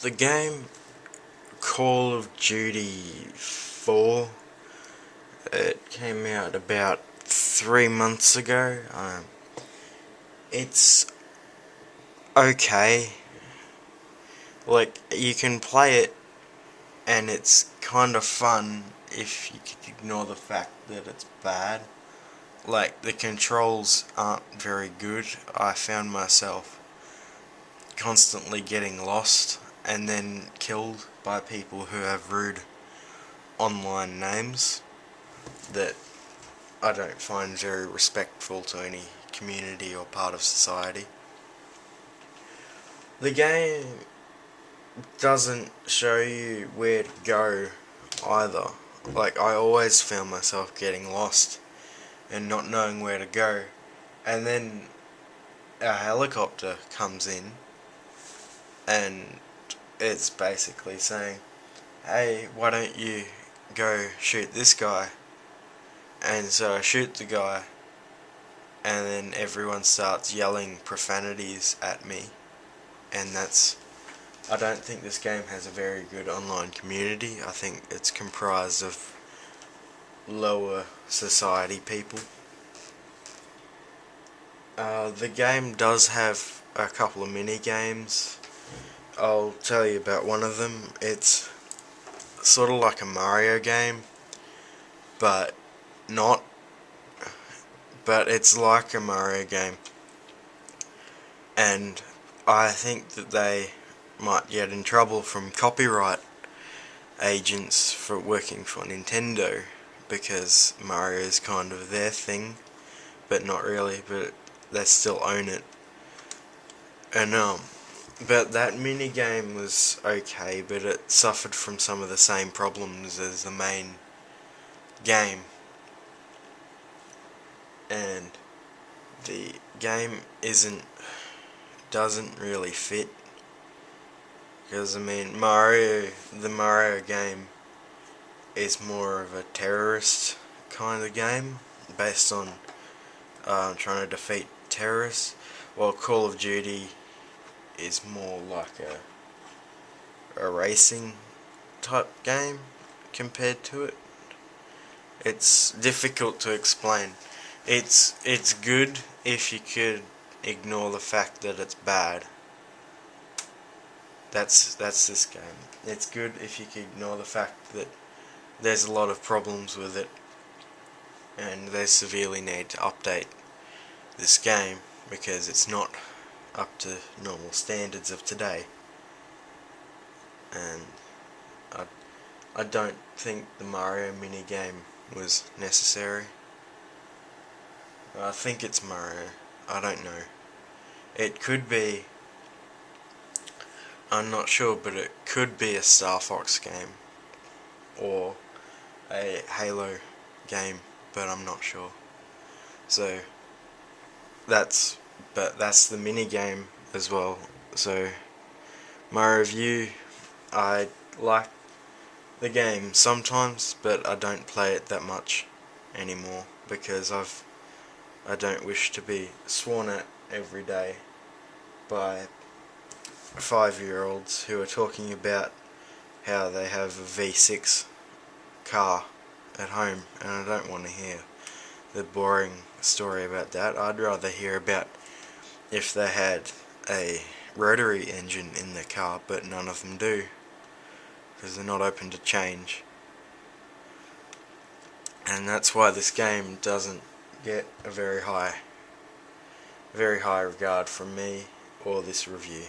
The game Call of Duty 4, it came out about 3 months ago. It's okay. Like, you can play it and it's kind of fun if you could ignore the fact that it's bad. Like, the controls aren't very good. I found myself constantly getting lost and then killed by people who have rude online names that I don't find very respectful to any community or part of society. The game doesn't show you where to go either. Like, I always found myself getting lost and not knowing where to go, and then a helicopter comes in and it's basically saying, hey, why don't you go shoot this guy? And so I shoot the guy, and then everyone starts yelling profanities at me, and I don't think this game has a very good online community. I think it's comprised of lower society people. The game does have a couple of mini games. I'll tell you about one of them. It's sort of like a Mario game, but not. But it's like a Mario game, and I think that they might get in trouble from copyright agents for working for Nintendo, because Mario is kind of their thing, but not really, but they still own it. And but that mini game was okay, but it suffered from some of the same problems as the main game. And the game doesn't really fit, because I mean the Mario game is more of a terrorist kind of game based on trying to defeat terrorists, while Call of Duty is more like a racing type game compared to it. It's difficult to explain. It's good if you could ignore the fact that it's bad. That's this game. It's good if you could ignore the fact that there's a lot of problems with it, and they severely need to update this game because it's not up to normal standards of today. And I don't think the Mario mini game was necessary. I think it's Mario. I don't know. It could be. I'm not sure, but it could be a Star Fox game or a Halo game, but I'm not sure. So that's the mini game as well. So my review, I like the game sometimes, but I don't play it that much anymore because I don't wish to be sworn at every day by 5-year-olds who are talking about how they have a V6 car at home, and I don't want to hear the boring story about that. I'd rather hear about if they had a rotary engine in their car, but none of them do, because they're not open to change. And that's why this game doesn't get a very high regard from me or this review.